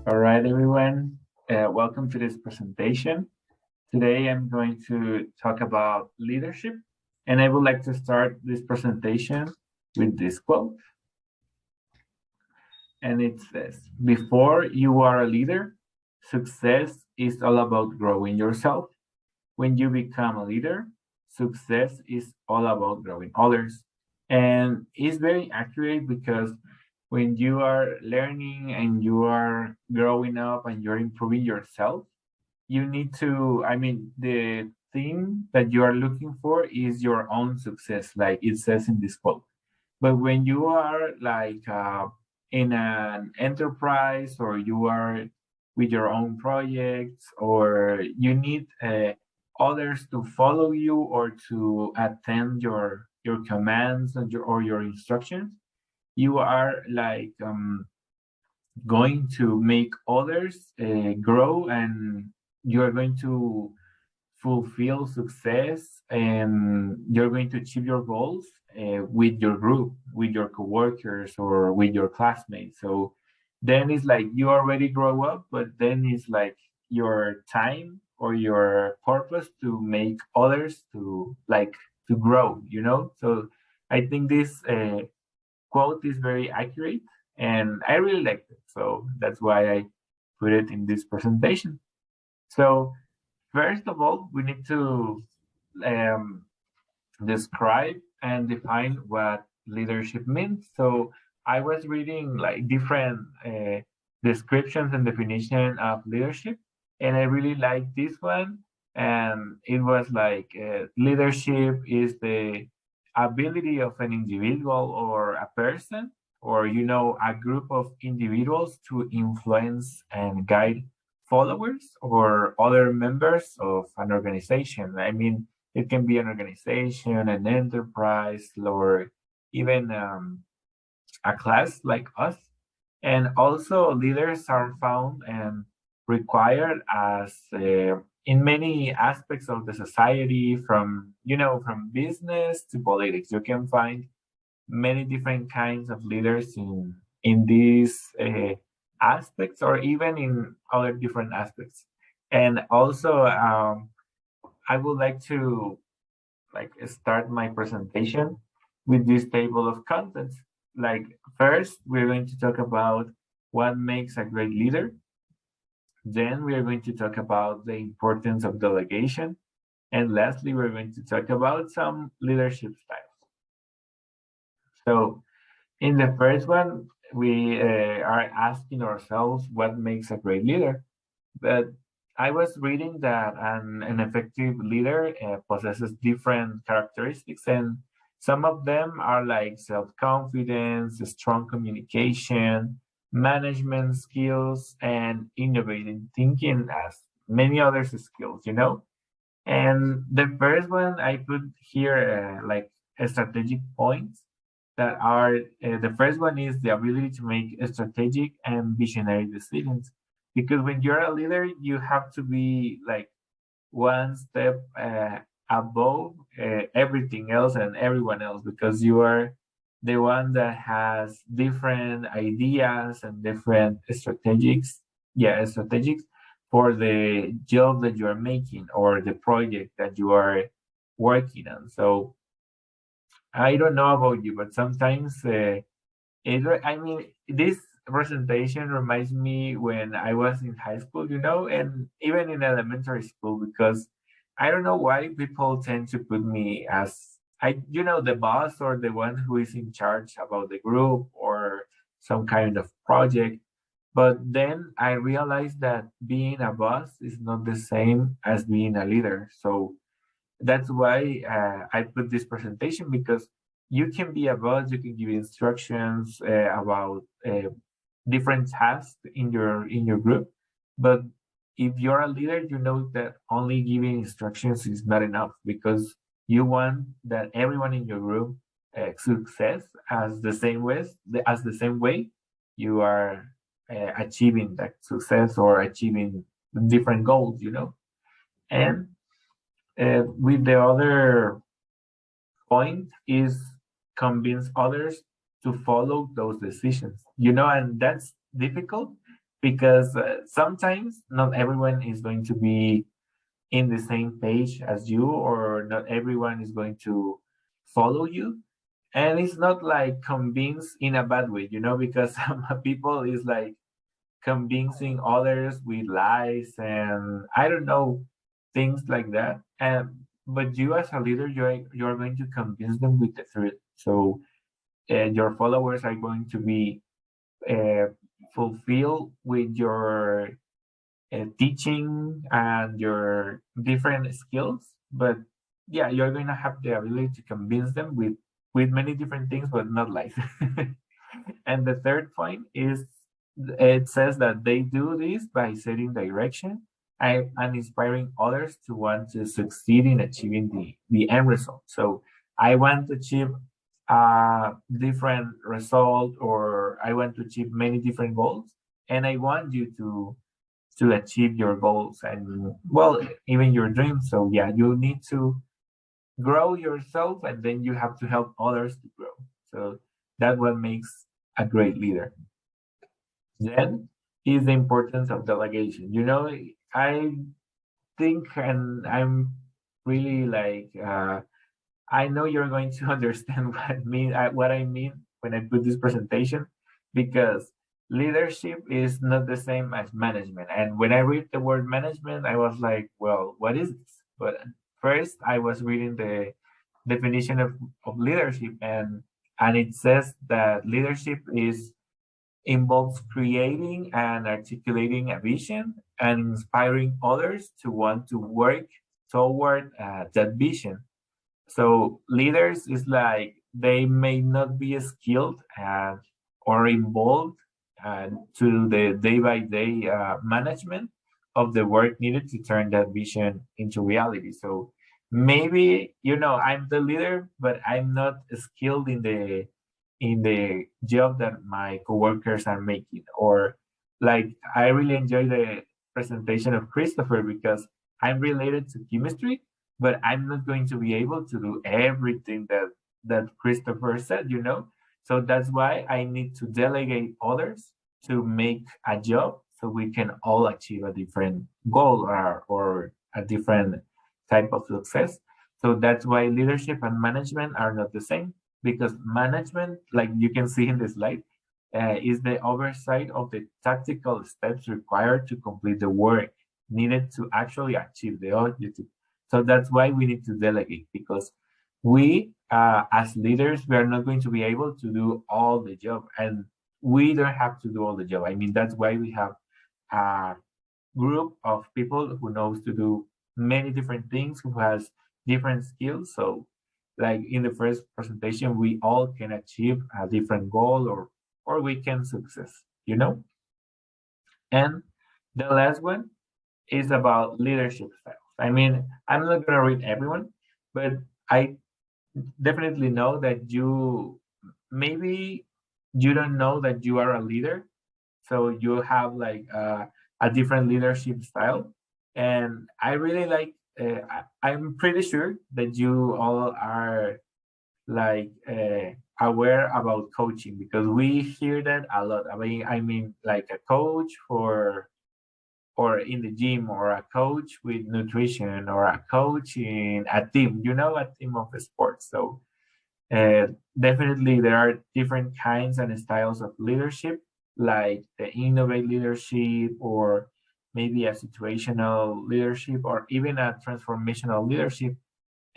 All right, everyone. Welcome to this presentation. Today, I'm going to talk about leadership, and I would like to start this presentation with this quote. And it says, before you are a leader, success is all about growing yourself. When you become a leader, success is all about growing others. And it's very accurate because when you are learning and you are growing up and you're improving yourself, you need to, the thing that you are looking for is your own success, like it says in this quote. But when you are in an enterprise or you are with your own projects or you need others to follow you or to attend your commands or your instructions, you are going to make others grow, and you are going to fulfill success, and you're going to achieve your goals with your group, with your coworkers, or with your classmates. So then it's like you already grow up, but then it's like your time or your purpose to make others to grow, So I think this quote is very accurate, and I really liked it. So that's why I put it in this presentation. So first of all, we need to um, describe and define what leadership means. So I was reading like different descriptions and definition of leadership, and I really like this one. And it was like leadership is the ability of an individual or a person or a group of individuals to influence and guide followers or other members of an organization. It can be an organization, an enterprise, or even a class like us. And also, leaders are found and required as in many aspects of the society, from business to politics. You can find many different kinds of leaders in these aspects, or even in other different aspects. And also, I would like to start my presentation with this table of contents. Like first, we're going to talk about what makes a great leader. Then we are going to talk about the importance of delegation. And lastly, we're going to talk about some leadership styles. So in the first one, we are asking ourselves what makes a great leader. But I was reading that an effective leader possesses different characteristics, and some of them are like self confidence, strong communication, management skills, and innovative thinking, as many other skills. And the first one I put here like strategic points that are the first one is the ability to make strategic and visionary decisions, because when you're a leader you have to be like one step above everything else and everyone else, because you are the one that has different ideas and different strategics for the job that you are making or the project that you are working on. So I don't know about you, but sometimes this presentation reminds me when I was in high school, and even in elementary school, because I don't know why people tend to put me as the boss or the one who is in charge about the group or some kind of project. But then I realized that being a boss is not the same as being a leader. So that's why I put this presentation, because you can be a boss, you can give instructions about different tasks in your group, but if you're a leader, you know that only giving instructions is not enough, because you want that everyone in your group success as the same way you are achieving that success or achieving different goals. And with the other point is convince others to follow those decisions, and that's difficult because sometimes not everyone is going to be in the same page as you, or not everyone is going to follow you. And it's not like convince in a bad way, because some people is like convincing others with lies and I don't know, things like that. And but you as a leader, you're going to convince them with the truth. So your followers are going to be uh, fulfilled with your teaching and your different skills. But yeah, you're going to have the ability to convince them with many different things, but not lies. And the third point is it says that they do this by setting direction and inspiring others to want to succeed in achieving the end result. So I want to achieve a different result, or I want to achieve many different goals, and I want you to achieve your goals and well, even your dreams. So yeah, you need to grow yourself, and then you have to help others to grow. So that what makes a great leader. Then is the importance of delegation. I think, and I'm really like, I know you're going to understand what I mean when I put this presentation, because leadership is not the same as management. And when I read the word management, I was like, well, what is this? But first, I was reading the definition of leadership, and it says that leadership involves creating and articulating a vision and inspiring others to want to work toward that vision. So leaders is like they may not be skilled or involved to the day by day management of the work needed to turn that vision into reality. So maybe I'm the leader, but I'm not skilled in the job that my coworkers are making. Or like I really enjoy the presentation of Christopher because I'm related to chemistry, but I'm not going to be able to do everything that Christopher said. So that's why I need to delegate others to make a job so we can all achieve a different goal or a different type of success. So that's why leadership and management are not the same, because management, like you can see in the slide, is the oversight of the tactical steps required to complete the work needed to actually achieve the objective. So that's why we need to delegate, because we, as leaders, we are not going to be able to do all the job, and we don't have to do all the job. I mean, that's why we have a group of people who knows to do many different things, who has different skills. So, like in the first presentation, we all can achieve a different goal, or we can success. And the last one is about leadership styles. I mean, I'm not gonna read everyone, but I definitely know that maybe you don't know that you are a leader, so you have like a different leadership style. And I really like. I'm pretty sure that you all are like aware about coaching, because we hear that a lot. I mean, like a coach for or in the gym, or a coach with nutrition, or a coach in a team, a team of sports. So uh, definitely there are different kinds and styles of leadership, like the innovate leadership, or maybe a situational leadership, or even a transformational leadership.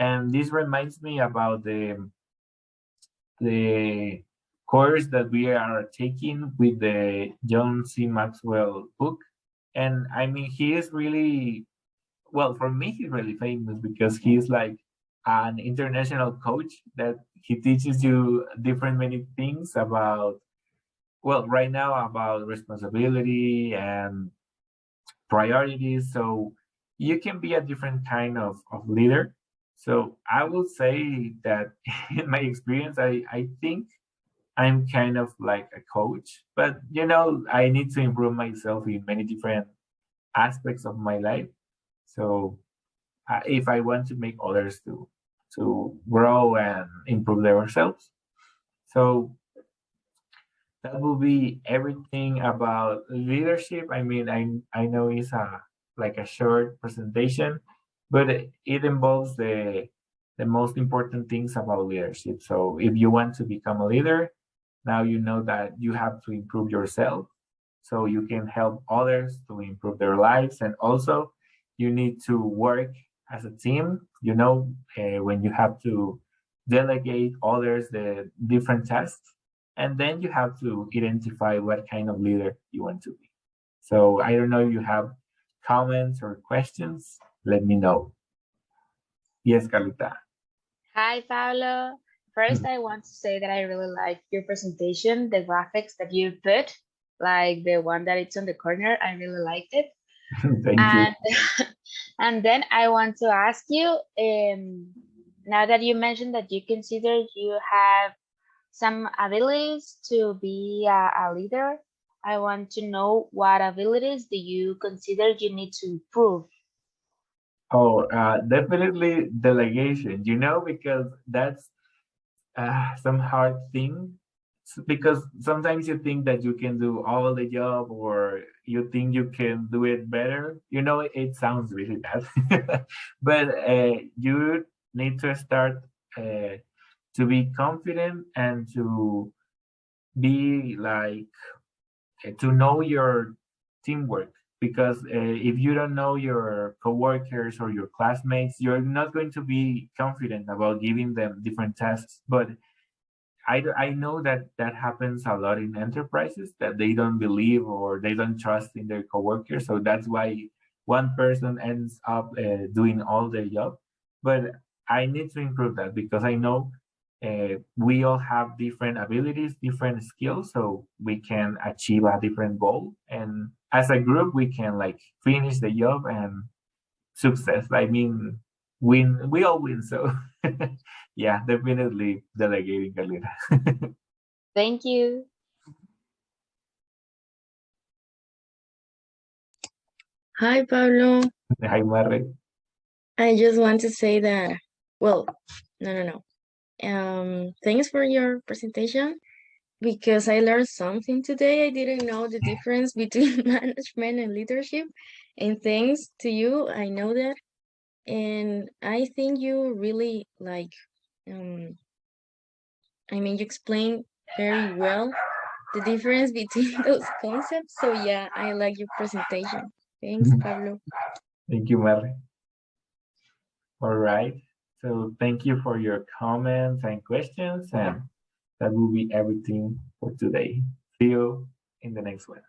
And this reminds me about the course that we are taking with the John C. Maxwell book. And I mean, he is really, well, for me, he's really famous because he's like an international coach that he teaches you different many things about, well, right now about responsibility and priorities. So you can be a different kind of leader. So I will say that in my experience, I think I'm kind of like a coach, but I need to improve myself in many different aspects of my life. So if I want to make others to grow and improve themselves. So that will be everything about leadership. I mean, I know it's a like a short presentation, but it involves the most important things about leadership. So if you want to become a leader, now you know that you have to improve yourself so you can help others to improve their lives. And also, you need to work as a team. You know, when you have to delegate others the different tasks, and then you have to identify what kind of leader you want to be. So I don't know if you have comments or questions. Let me know. Yes, Carlita. Hi, Pablo. First, I want to say that I really like your presentation, the graphics that you put, like the one that it's on the corner. I really liked it. Thank you. And and then I want to ask you, now that you mentioned that you consider you have some abilities to be a leader, I want to know what abilities do you consider you need to improve? Oh, definitely delegation, because that's some hard thing. Because sometimes you think that you can do all the job or you think you can do it better. It sounds really bad, but you need to start to be confident and to be like to know your teamwork, because if you don't know your coworkers or your classmates, you're not going to be confident about giving them different tasks. But I know that that happens a lot in enterprises, that they don't believe or they don't trust in their coworkers. So that's why one person ends up doing all the job. But I need to improve that, because I know we all have different abilities, different skills, so we can achieve a different goal. And as a group, we can like finish the job and success. I mean, win. We all win. So yeah, definitely delegating, Galera. Thank you. Hi, Pablo. Hi, Marre. I just want to say that, well, no. Thanks for your presentation because I learned something today. I didn't know the difference between management and leadership. And thanks to you, I know that. And I think you really um, you explain very well the difference between those concepts. So yeah, I like your presentation. Thanks, Pablo. Thank you, Marre. All right. So thank you for your comments and questions, and that will be everything for today. See you in the next one.